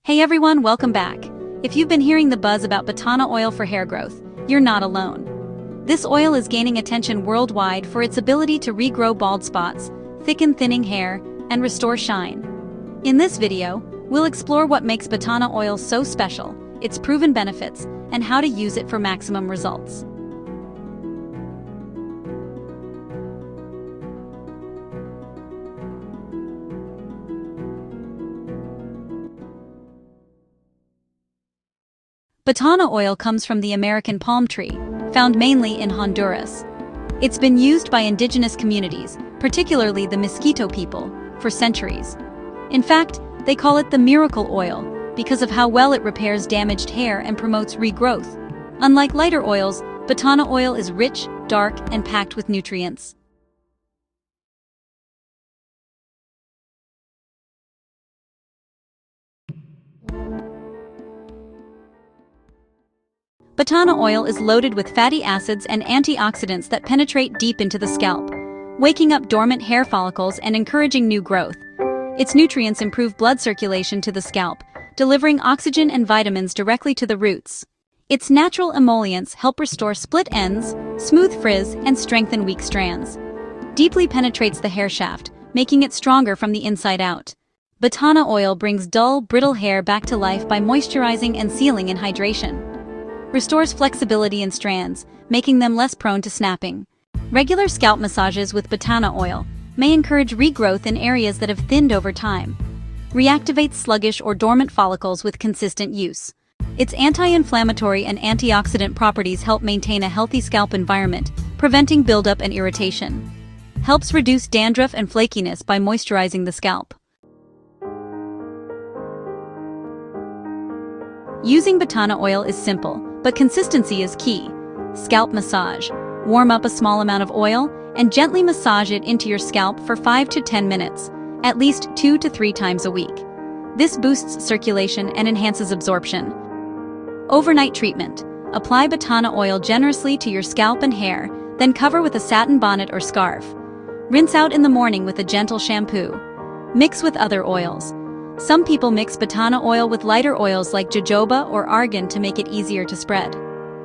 Hey everyone, welcome back. If you've been hearing the buzz about Batana oil for hair growth, you're not alone. This oil is gaining attention worldwide for its ability to regrow bald spots, thicken thinning hair, and restore shine. In this video, we'll explore what makes Batana oil so special, its proven benefits, and how to use it for maximum results. Batana oil comes from the American palm tree, found mainly in Honduras. It's been used by indigenous communities, particularly the Mosquito people, for centuries. In fact, they call it the miracle oil because of how well it repairs damaged hair and promotes regrowth. Unlike lighter oils, Batana oil is rich, dark, and packed with nutrients. Batana oil is loaded with fatty acids and antioxidants that penetrate deep into the scalp, waking up dormant hair follicles and encouraging new growth. Its nutrients improve blood circulation to the scalp, delivering oxygen and vitamins directly to the roots. Its natural emollients help restore split ends, smooth frizz, and strengthen weak strands. Deeply penetrates the hair shaft, making it stronger from the inside out. Batana oil brings dull, brittle hair back to life by moisturizing and sealing in hydration. Restores flexibility in strands, making them less prone to snapping. Regular scalp massages with Batana oil may encourage regrowth in areas that have thinned over time. Reactivates sluggish or dormant follicles with consistent use. Its anti-inflammatory and antioxidant properties help maintain a healthy scalp environment, preventing buildup and irritation. Helps reduce dandruff and flakiness by moisturizing the scalp. Using Batana oil is simple, but consistency is key. Scalp massage. Warm up a small amount of oil and gently massage it into your scalp for 5 to 10 minutes, at least 2 to 3 times a week. This boosts circulation and enhances absorption. Overnight treatment. Apply Batana oil generously to your scalp and hair, then cover with a satin bonnet or scarf. Rinse out in the morning with a gentle shampoo. Mix with other oils. Some people mix Batana oil with lighter oils like jojoba or argan to make it easier to spread.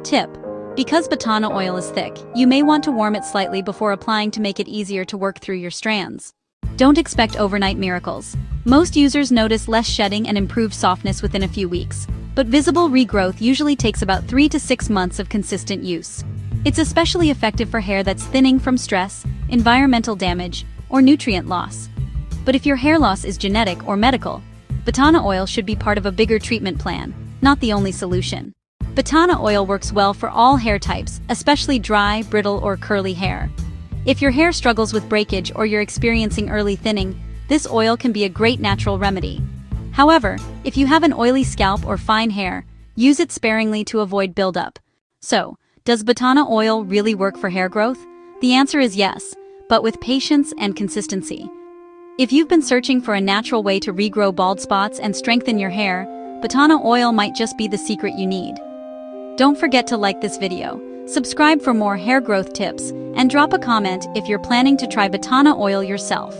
Tip: because Batana oil is thick, you may want to warm it slightly before applying to make it easier to work through your strands. Don't expect overnight miracles. Most users notice less shedding and improved softness within a few weeks, but visible regrowth usually takes about 3 to 6 months of consistent use. It's especially effective for hair that's thinning from stress, environmental damage, or nutrient loss. But if your hair loss is genetic or medical, Batana oil should be part of a bigger treatment plan, not the only solution. Batana oil works well for all hair types, especially dry, brittle, or curly hair. If your hair struggles with breakage or you're experiencing early thinning, this oil can be a great natural remedy. However, if you have an oily scalp or fine hair, use it sparingly to avoid buildup. So, does Batana oil really work for hair growth? The answer is yes, but with patience and consistency. If you've been searching for a natural way to regrow bald spots and strengthen your hair, Batana oil might just be the secret you need. Don't forget to like this video, subscribe for more hair growth tips, and drop a comment if you're planning to try Batana oil yourself.